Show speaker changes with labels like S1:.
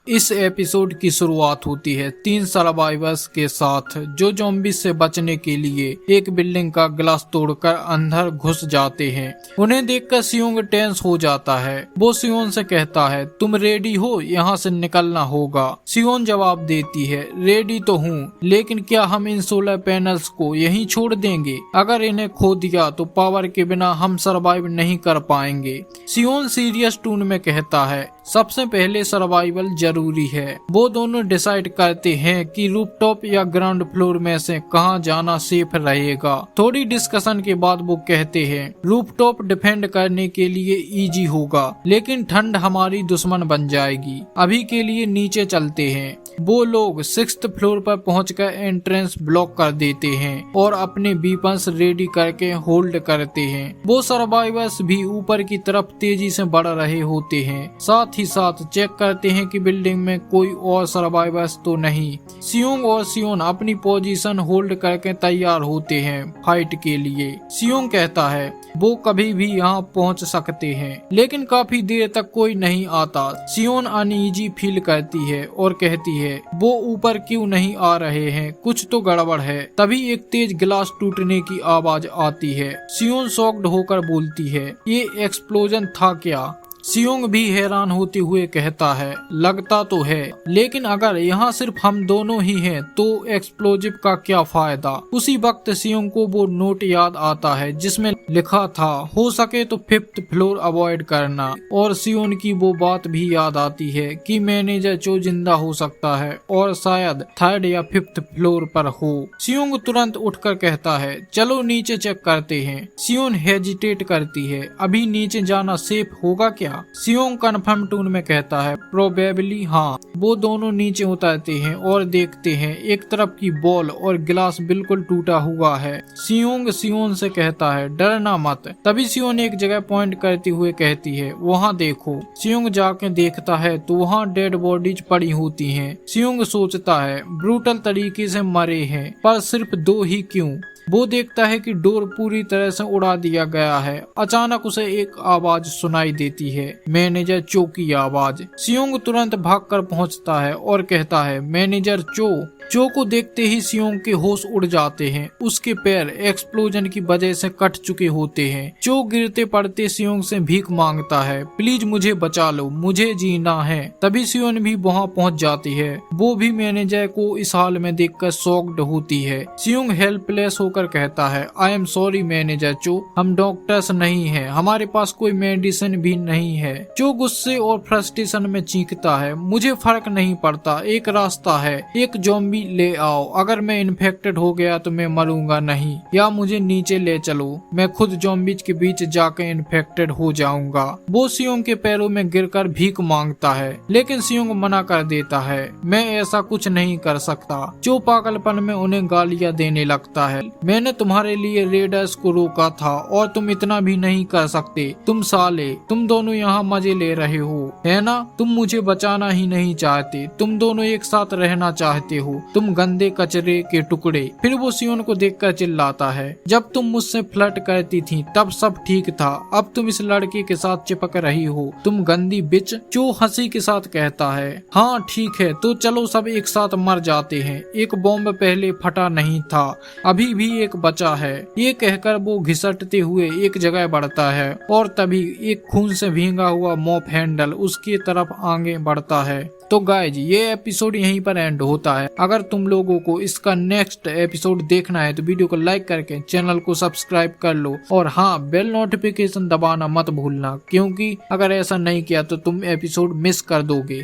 S1: इस एपिसोड की शुरुआत होती है 3 सर्वाइवर्स के साथ जो ज़ॉम्बी से बचने के लिए एक बिल्डिंग का ग्लास तोड़कर अंदर घुस जाते हैं। उन्हें देखकर सियोंग टेंस हो जाता है। वो सियोन से कहता है तुम रेडी हो, यहाँ से निकलना होगा। सियोन जवाब देती है रेडी तो हूँ, लेकिन क्या हम इन सोलर पैनल्स को यहीं छोड़ देंगे? अगर इन्हें खो दिया तो पावर के बिना हम सरवाइव नहीं कर पाएंगे। सियोन सीरियस टोन में कहता है सबसे पहले सर्वाइवल जरूरी है। वो दोनों डिसाइड करते हैं कि रूफटॉप या ग्राउंड फ्लोर में से कहां जाना सेफ रहेगा। थोड़ी डिस्कशन के बाद वो कहते हैं रूफटॉप डिफेंड करने के लिए इजी होगा, लेकिन ठंड हमारी दुश्मन बन जाएगी। अभी के लिए नीचे चलते हैं। वो लोग 6th फ्लोर पर पहुंचकर एंट्रेंस ब्लॉक कर देते हैं और अपने वीपन्स रेडी करके होल्ड करते हैं। वो सर्वाइवर्स भी ऊपर की तरफ तेजी से बढ़ रहे होते हैं। साथ ही साथ चेक करते हैं कि बिल्डिंग में कोई और सर्वाइवर्स तो नहीं। सियोंग और सियोन अपनी पोजीशन होल्ड करके तैयार होते हैं फाइट के लिए। सियोंग कहता है वो कभी भी यहाँ पहुँच सकते हैं, लेकिन काफी देर तक कोई नहीं आता। सियोन अनईजी फील करती है और कहती है वो ऊपर क्यों नहीं आ रहे हैं, कुछ तो गड़बड़ है। तभी एक तेज ग्लास टूटने की आवाज आती है। सियोन शॉक्ड होकर बोलती है ये एक्सप्लोजन था क्या? सियोंग भी हैरान होते हुए कहता है लगता तो है, लेकिन अगर यहाँ सिर्फ हम दोनों ही हैं तो एक्सप्लोजिव का क्या फायदा? उसी वक्त सियोंग को वो नोट याद आता है जिसमें लिखा था हो सके तो 5th फ्लोर अवॉइड करना। और सियोन की वो बात भी याद आती है कि मैनेजर चो जिंदा हो सकता है और शायद 3rd या 5th फ्लोर पर हो। सियोंग तुरंत उठकर कहता है चलो नीचे चेक करते हैं। सियोन हेजिटेट करती है अभी नीचे जाना सेफ होगा क्या? सियोंग कन्फर्म टोन में कहता है प्रोबेबली हाँ। वो दोनों नीचे उतरते हैं और देखते हैं एक तरफ की बॉल और गिलास बिल्कुल टूटा हुआ है। सियोंग सियोन से कहता है डरना मत। तभी सियोन एक जगह पॉइंट करते हुए कहती है वहाँ देखो। सियोंग जाके देखता है तो वहाँ डेड बॉडीज पड़ी होती हैं। सियोंग सोचता है ब्रूटल तरीके से मरे हैं, पर सिर्फ 2 ही क्यों? वो देखता है कि डोर पूरी तरह से उड़ा दिया गया है। अचानक उसे एक आवाज सुनाई देती है, मैनेजर चो की आवाज। सियोंग तुरंत भागकर पहुंचता है और कहता है मैनेजर चो। चो को देखते ही सियोंग के होश उड़ जाते हैं। उसके पैर एक्सप्लोजन की वजह से कट चुके होते हैं। चो गिरते पड़ते सियोंग से भीख मांगता है प्लीज मुझे बचा लो, मुझे जीना है। तभी सियोन भी वहाँ पहुँच जाती है। वो भी मैनेजर को इस हाल में देखकर शॉक्ड होती है। सियोंग हेल्पलेस होकर कहता है आई एम सॉरी मैनेजर चो, हम डॉक्टर्स नहीं हैं, हमारे पास कोई मेडिसिन भी नहीं है। चो गुस्से और फ्रस्ट्रेशन में चीखता है मुझे फर्क नहीं पड़ता, एक रास्ता है, एक ज़ॉम्बी ले आओ। अगर मैं इन्फेक्टेड हो गया तो मैं मरूंगा नहीं, या मुझे नीचे ले चलो, मैं खुद ज़ॉम्बीज के बीच जाकर इन्फेक्टेड हो जाऊंगा। वो सियोंग के पैरों में गिरकर भीख मांगता है, लेकिन सियोंग मना कर देता है मैं ऐसा कुछ नहीं कर सकता। चो पागलपन में उन्हें गालियां देने लगता है मैंने तुम्हारे लिए रेडर्स को रोका था और तुम इतना भी नहीं कर सकते। तुम साले, तुम दोनों यहाँ मजे ले रहे हो है ना? तुम मुझे बचाना ही नहीं चाहते, तुम दोनों एक साथ रहना चाहते हो, तुम गंदे कचरे के टुकड़े। फिर वो सियोन को देखकर चिल्लाता है जब तुम मुझसे फ्लर्ट करती थी तब सब ठीक था, अब तुम इस लड़के के साथ चिपक रही हो, तुम गंदी बिच। चो हंसी के साथ कहता है हाँ ठीक है तो चलो सब एक साथ मर जाते हैं, एक बॉम्ब पहले फटा नहीं था, अभी भी एक बचा है। ये कहकर वो घिसटते हुए एक जगह बढ़ता है और तभी एक खून से भींगा हुआ मॉप हैंडल उसकी तरफ आगे बढ़ता है। तो गाइज ये एपिसोड यहीं पर एंड होता है। अगर तुम लोगों को इसका नेक्स्ट एपिसोड देखना है तो वीडियो को लाइक करके चैनल को सब्सक्राइब कर लो और हाँ बेल नोटिफिकेशन दबाना मत भूलना, क्योंकि अगर ऐसा नहीं किया तो तुम एपिसोड मिस कर दोगे।